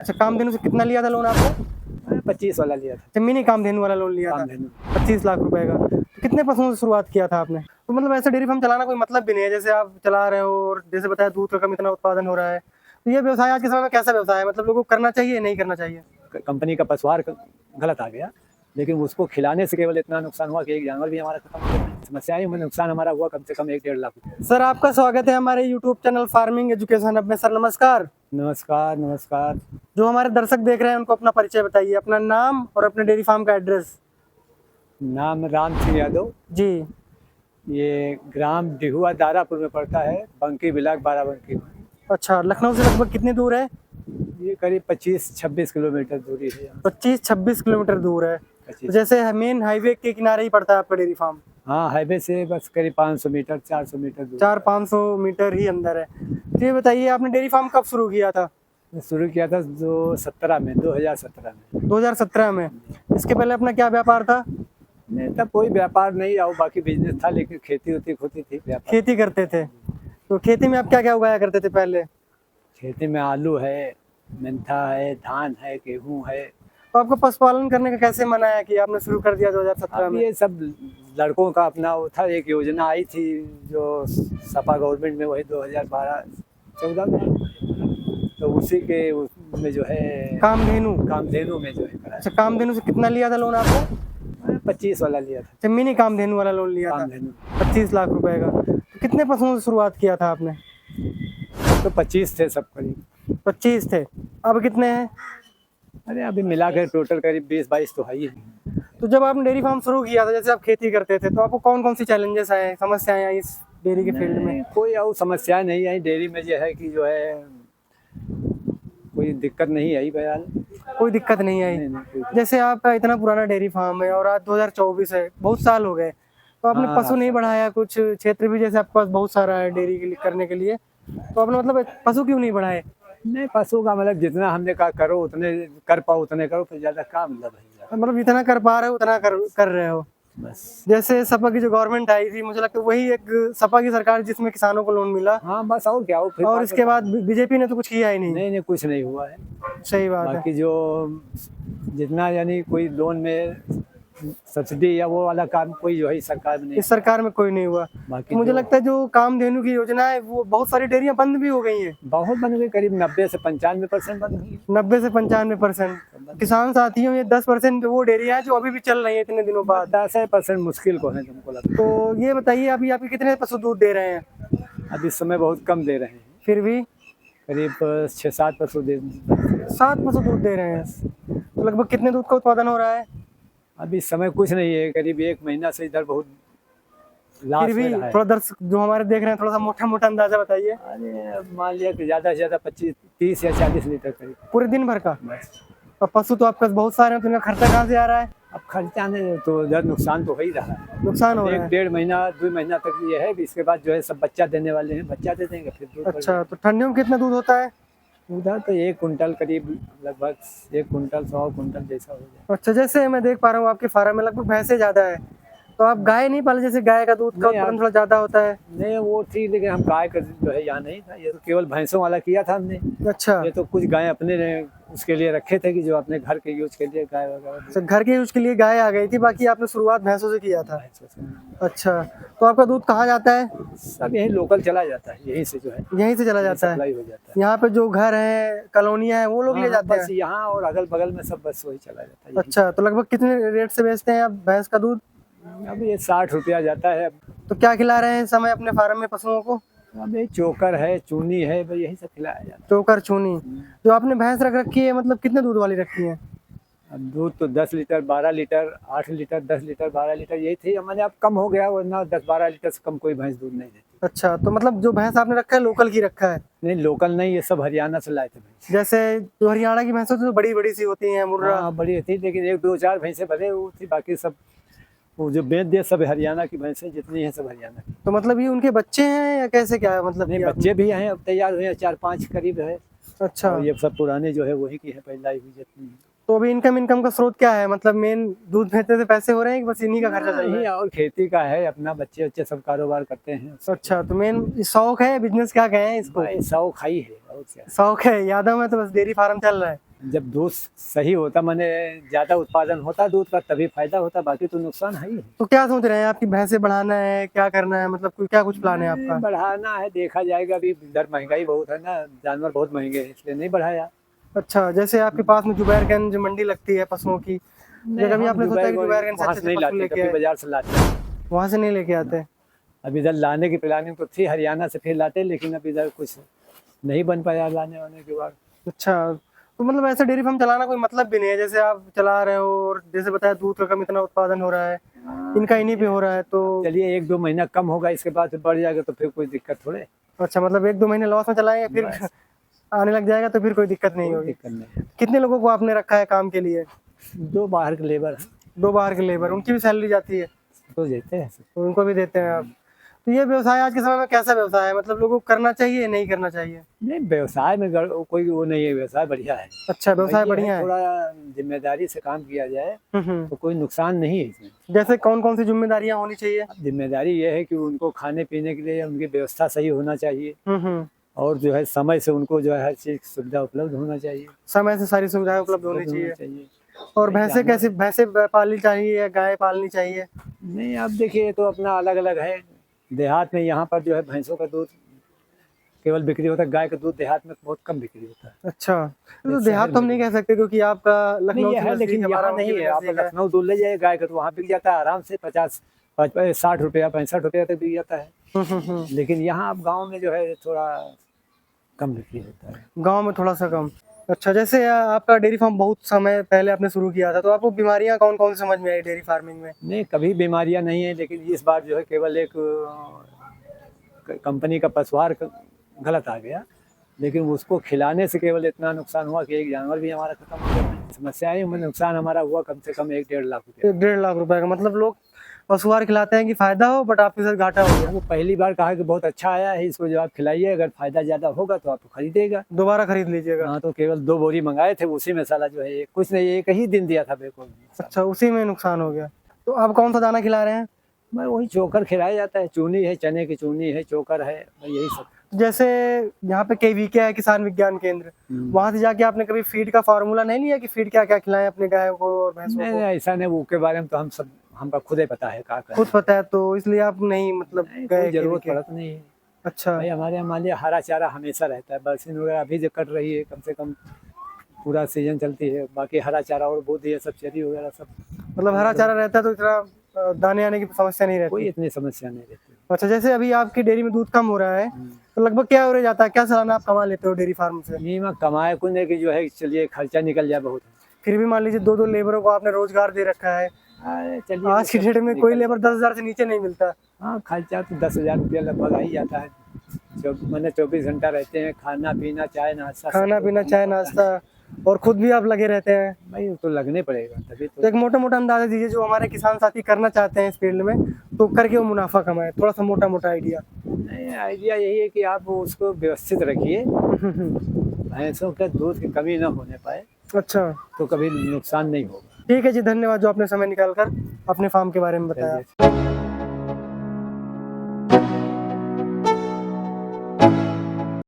अच्छा, कामधेनु से कितना लिया था लोन आपने? 25 वाला लिया था। अच्छा, मिनी कामधेनु वाला लोन लिया था कामधेनु 25 लाख रुपए का। तो कितने पशुओं से शुरुआत किया था आपने? तो मतलब ऐसे डेयरी फार्म चलाना कोई मतलब भी नहीं है, जैसे आप चला रहे हो और जैसे बताया दूध का कम इतना उत्पादन हो रहा है, तो ये व्यवसाय आज के समय में कैसा व्यवसाय है? मतलब लोगों को करना चाहिए नहीं करना चाहिए? कंपनी का पशुआहार गलत आ गया, लेकिन उसको खिलाने से केवल इतना नुकसान हुआ कि एक जानवर भी हमारा खत्म हो गया। समस्याएं में नुकसान हमारा हुआ कम से कम 1-1.5 लाख रुपये। सर, आपका स्वागत है हमारे YouTube channel farming education hub में। सर नमस्कार। नमस्कार नमस्कार। जो हमारे दर्शक देख रहे हैं उनको अपना परिचय बताइए, अपना नाम और अपने डेयरी फार्म का एड्रेस। नाम राम सिंह यादव। जी। ये ग्राम डिहुआ दारापुर में पड़ता है, बंकी ब्लॉक बाराबंकी में। अच्छा, लखनऊ से लगभग कितनी दूर है? ये करीब 25-26 किलोमीटर दूरी है यहाँ। 25-26 किलोमीटर दूर है। 25। तो जैसे मेन हाईवे के किनारे ही पड़ता है आपका डेयरी फार्म? हाँ, हाईवे से बस करीब 500 मीटर 400 मीटर दूर। 400-500 मीटर ही अंदर है। तो ये बताइए, आपने डेयरी फार्म कब शुरू किया था? शुरू किया था 2017 में। 2017 में। इसके पहले अपना क्या व्यापार था? नहीं, तब कोई व्यापार नहीं, और बाकी बिजनेस था, लेकिन खेती होती होती थी। व्यापार खेती करते थे। तो खेती में आप क्या क्या उगाया करते थे पहले? खेती में आलू है, मेंथा है, धान है, गेहूं है। तो आपको पशुपालन करने का कैसे मन आया कि आपने शुरू कर दिया 2017 अब में? ये सब लड़कों का अपना वो था, एक योजना आई थी जो सपा गवर्नमेंट में, वही 2012-14 में, तो उसी के में जो है कामधेनु में जो है करा। अच्छा, कामधेनु से कितना लिया था लोन आपने? 25 वाला लिया था। अच्छा, मिनी कामधेनु वाला लोन लिया था कामधेनु 25 लाख रुपए का। तो कितने पशुओं से शुरुआत किया था आपने? तो 25 थे सब करीब। 25 थे। अब कितने हैं? अरे अभी मिलाकर टोटल करीब 20-22 तो है ही है। तो जब आपने डेयरी फार्म शुरू किया था, जैसे आप खेती करते थे, तो आपको कौन कौन सी चैलेंजेस आए, समस्याएं आई इस डेयरी के फील्ड में? नहीं, कोई और समस्या नहीं आई डेयरी में। जो है कि जो है कोई दिक्कत नहीं आई बयाल। कोई दिक्कत नहीं आई। नहीं, जैसे आपका इतना पुराना डेयरी फार्म है और आज 2024 है, बहुत साल हो गए, तो आपने हाँ, पशु नहीं बढ़ाया? कुछ क्षेत्र भी जैसे आपके पास बहुत सारा है डेयरी के लिए करने के लिए, तो आपने मतलब पशु क्यों नहीं बढ़ाए? नहीं, पशु का मतलब जितना हमने कहा करो उतने कर पाओ उतने करो, फिर ज्यादा काम मतलब है मतलब जितना कर पा रहे हो उतना कर रहे हो। बस। जैसे सपा की जो गवर्नमेंट आई थी, मुझे लगता है वही एक सपा की सरकार जिसमें किसानों को लोन मिला, हाँ बस, और क्या हो फिर। और इसके बाद बीजेपी ने तो कुछ किया ही नहीं। नहीं, कुछ नहीं हुआ है। सही बात है। बाकी जो जितना यानी कोई लोन में सब्सिडी या वो वाला काम कोई जो है सरकार में नहीं। इस सरकार में कोई नहीं हुआ। बाकी मुझे लगता है जो कामधेनु की योजना है, वो बहुत सारी डेयरियां बंद भी हो गई हैं। बहुत बन गई, करीब 90 से 95% बन गई। 90 से 95%। किसान साथियों, ये 10% वो डेयरियां हैं जो अभी भी चल रही है इतने दिनों बाद। 10% मुश्किल को है तुमको लगता है। तो ये बताइए, अभी आपके कितने पशु दूध दे रहे हैं? अब इस समय बहुत कम दे रहे हैं, फिर भी करीब 6-7 पशु दे। 7 पशु दूध दे रहे हैं। तो लगभग कितने दूध का उत्पादन हो रहा है? अभी इस समय कुछ नहीं है, करीब 1 महीना से इधर बहुत फिर लाश भी हो रहा है। थोड़ा दर्शक जो हमारे देख रहे हैं, थोड़ा सा मोटा मोटा अंदाजा बताइए। अरे अब मान लिया कि ज्यादा से ज्यादा 25-30 या 40 लीटर करीब। पूरे दिन भर का? बस। और पशु तो आपके पास बहुत सारे हैं, तो इनका खर्चा कहाँ से आ रहा है? अब खर्चा नहीं तो इधर नुकसान तो हो ही रहा है। नुकसान हो रहा है। 1-1.5 महीना 2 महीना तक ये है, इसके बाद जो है सब बच्चा देने वाले हैं, बच्चा दे देंगे फिर दूध। अच्छा, तो ठंडियों में कितना दूध होता है? उधर तो 1 कुंटल करीब, लगभग 1 कुंटल 100 कुंटल जैसा हो जाए। अच्छा, जैसे मैं देख पा रहा हूँ आपके फार्म में लगभग भैंसे ज्यादा है, तो आप गाय नहीं पाले? जैसे गाय का दूध का नहीं, उत्पादन थोड़ा ज्यादा होता है। नहीं वो ठीक, लेकिन हम गाय का जो है यहाँ नहीं था, ये तो केवल भैंसों वाला किया था हमने। अच्छा। ये तो कुछ गाय अपने ने उसके लिए रखे थे कि जो अपने घर के यूज के लिए गाय वगैरह। तो घर के यूज के लिए गाय आ गई थी, बाकी आपने शुरुआत भैंसों से किया था। भैंसों से। अच्छा, तो आपका दूध कहाँ जाता है? सब यही लोकल चला जाता है, यहीं से जो है यहीं से चला जाता है? सप्लाई हो जाता है। यहाँ पे जो घर है, कॉलोनियाँ हैं, वो लोग ले हाँ, जाते बस हैं? यहाँ और अगल बगल में सब बस वही चला जाता है। अच्छा, तो लगभग कितने रेट से बेचते हैं आप भैंस का दूध? अब ये 60 रुपया जाता है। तो क्या खिला रहे हैं इस समय अपने फार्म में पशुओं को? अब ये चोकर है, चूनी है, भाई यही सब खिलाया जाता चोकर चूनी। जो आपने भैंस रख रखी है, मतलब कितने दूध वाली रखी है? है। अब दूध तो 10 litre 12 litre 8 litre 10 litre 12 litre यही थी, मैंने अब कम हो गया, वरना 10-12 लीटर से कम कोई भैंस दूध नहीं देती। अच्छा, तो मतलब जो भैंस आपने रखा है लोकल की रखा है? नहीं, लोकल नहीं, ये सब हरियाणा से लाए थे भैंस। जैसे जो हरियाणा की भैंस होती है, तो बड़ी बड़ी सी होती हैं, मुर्रा। हाँ, बड़ी थी, लेकिन 1-2-4 भैंसें भले वो थी, बाकी सब वो जो बेच दिए सब हरियाणा की भैंसें जितनी हैं सब हरियाणा की। तो मतलब ये उनके बच्चे हैं या कैसे, क्या है मतलब? नहीं, कि बच्चे भी हैं, अब तैयार हुए हैं, 4-5 करीब है। अच्छा, और ये सब पुराने जो है वही की है, पहला हुई जितनी। तो अभी इनकम का स्रोत क्या है? मतलब मेन दूध बेचने से पैसे हो रहे हैं कि बस इन्हीं का खर्चा चल रहा नहीं, है? और खेती का है, अपना बच्चे बच्चे सब कारोबार करते हैं। अच्छा, तो मेन शौक है, बिजनेस क्या कहें इसको? भाई शौक ही है और क्या। शौक है, यादव में तो बस डेयरी फार्म चल रहा है। जब दूध सही होता, माने ज्यादा उत्पादन होता दूध का, तभी फायदा होता, बाकी तो नुकसान है ही है। तो क्या सोच रहे हैं, आपकी भैंसें बढ़ाना है, क्या करना है, मतलब कोई क्या कुछ प्लान है आपका? बढ़ाना है, देखा जाएगा। अभी इधर महंगाई बहुत है ना, जानवर बहुत महंगे हैं, इसलिए नहीं बढ़ाया। अच्छा, जैसे आपके पास में जुबैरगंज मंडी लगती है पशुओं की, जगह भी आपने सोचा कि जुबैरगंज से वहाँ अच्छे से नहीं पशु लाते, लेके कभी आए? बाजार से लाते हैं। वहां से नहीं लेके आते? अब इधर लाने की प्लानिंग तो थी, हरियाणा से फिर लाते, लेकिन अब इधर कुछ नहीं बन पाया लाने वाने के बाद। अच्छा, तो मतलब ऐसे डेयरी फार्म चलाना कोई मतलब भी नहीं है, जैसे आप चला रहे हो और जैसे बताया दूध का कम इतना उत्पादन हो रहा है, इनका इन्हीं पे हो रहा है, तो चलिए 1-2 महीना कम होगा, इसके बाद फिर बढ़ जाएगा तो फिर कोई दिक्कत थोड़े। अच्छा, मतलब 1-2 महीने लॉस में चलाएंगे, फिर बस। आने लग जाएगा तो फिर कोई दिक्कत नहीं कोई होगी। दिक्कत नहीं। कितने लोगों को आपने रखा है काम के लिए? 2 बाहर के लेबर हैं, 2 बाहर के लेबर, उनकी भी सैलरी जाती है? तो देते हैं। तो उनको भी देते हैं आप? तो ये व्यवसाय आज के समय में कैसा व्यवसाय है, मतलब लोगों को करना चाहिए नहीं करना चाहिए? नहीं, व्यवसाय में कोई वो नहीं है, व्यवसाय बढ़िया है। अच्छा, व्यवसाय ये बढ़िया है। थोड़ा जिम्मेदारी से काम किया जाए हम्म। तो कोई नुकसान नहीं है इसमें। जैसे कौन कौन सी जिम्मेदारियां होनी चाहिए? अब जिम्मेदारी ये है कि उनको खाने पीने के लिए उनकी व्यवस्था सही होना चाहिए, हम्म। और जो है समय से उनको जो है हर चीज की सुविधा उपलब्ध होना चाहिए। समय से सारी सुविधाएं उपलब्ध होनी उपलब्ध चाहिए। और भैंसे कैसे, भैंसे पालनी चाहिए या गाय पालनी चाहिए? नहीं, अब देखिए ये तो अपना अलग अलग है। देहात में यहाँ पर जो है भैंसों का दूध केवल बिक्री होता है, गाय का दूध देहात में बहुत कम बिक्री होता है। अच्छा, तो देहात तो हम नहीं कह सकते क्योंकि आपका नहीं, लखनऊ ये से है, नजदीक लेकिन हमारा यहाँ नहीं है। आप नजदीक है। लखनऊ दूध ले जाइए गाय का, तो वहाँ बिक जाता है आराम से 50-60 रुपया 65 रुपया तक बिक जाता है। लेकिन यहाँ आप गाँव में जो है थोड़ा कम बिक्री होता है। गांव में थोड़ा सा कम। अच्छा, जैसे आपका डेयरी फार्म बहुत समय पहले आपने शुरू किया था, तो आपको बीमारियां कौन कौन सी समझ में आई डेयरी फार्मिंग में? नहीं, कभी बीमारियां नहीं है, लेकिन इस बार जो है केवल एक कंपनी का पशुआहार गलत आ गया, लेकिन उसको खिलाने से केवल इतना नुकसान हुआ कि एक जानवर भी हमारा खत्म हो गया। समस्याएं में नुकसान हमारा हुआ कम से कम 1-1.5 लाख रुपये। 1-1.5 लाख रुपए का? मतलब लोग पशुआहार खिलाते हैं कि फायदा हो, बट आपके साथ घाटा हो गया। वो पहली बार कहा कि बहुत अच्छा आया है, इसको जो आप खिलाइए, अगर फायदा ज्यादा होगा तो आप खरीदेगा, दोबारा खरीद लीजिएगा। हाँ। तो केवल 2 बोरी मंगाए थे, उसी में साला जो है कुछ नहीं, एक ही दिन दिया था मेरे को। अच्छा, उसी में नुकसान हो गया। तो आप कौन सा दाना खिला रहे हैं? मैं वही चोकर खिलाया जाता है, चूनी है, चने की चूनी है, चोकर है, यही सब। जैसे यहाँ पे KVK है, किसान विज्ञान केंद्र, वहां से जाके आपने कभी फीड का फार्मूला नहीं लिया कि फीड क्या क्या खिलाएं अपने गायों को और भैंसों नहीं, को? ऐसा नहीं, वो के बारे में तो हमका खुद ही पता है का खुद पता है, तो इसलिए आप नहीं मतलब गए जरूरत KVK? पड़त नहीं है। अच्छा, भाई हमारे यहाँ मान लिया हरा चारा हमेशा रहता है, बरसीन वगैरह अभी जो कट रही है, कम से कम पूरा सीजन चलती है, बाकी हरा चारा और बहुत ही सब चेरी वगैरह सब, मतलब हरा चारा रहता है तो इतना दाने आने की समस्या नहीं कोई रहती। इतनी समस्या नहीं रहती। अच्छा, जैसे अभी आपकी डेयरी में दूध कम हो रहा है, तो लगभग क्या एवरेज आता है, क्या सालाना आप कमा लेते हो डेयरी फार्म से? नीमा कमाए कुने की जो है, चलिए खर्चा निकल जाए बहुत। फिर भी मान लीजिए 2-2 लेबरों को आपने रोजगार दे रखा है। अरे चलिए, आज की डेट में कोई लेबर 10,000 से नीचे नहीं मिलता। हाँ, खर्चा तो 10,000 रुपया लगभग आ ही जाता है। मैंने 24 घंटा रहते हैं, खाना पीना चाय नाश्ता, खाना पीना चाय नाश्ता, और खुद भी आप लगे रहते हैं। भाई तो लगने पड़ेगा तभी तो तो। एक मोटा मोटा अंदाजा दीजिए, जो हमारे किसान साथी करना चाहते हैं इस फील्ड में, तो करके वो मुनाफा कमाए, थोड़ा सा मोटा मोटा आइडिया। नहीं, आइडिया यही है कि आप उसको व्यवस्थित रखिए, भैंसों के दूध की कमी ना होने पाए, अच्छा, तो कभी नुकसान नहीं होगा। ठीक है जी, धन्यवाद जो आपने समय निकाल कर अपने फार्म के बारे में बताया।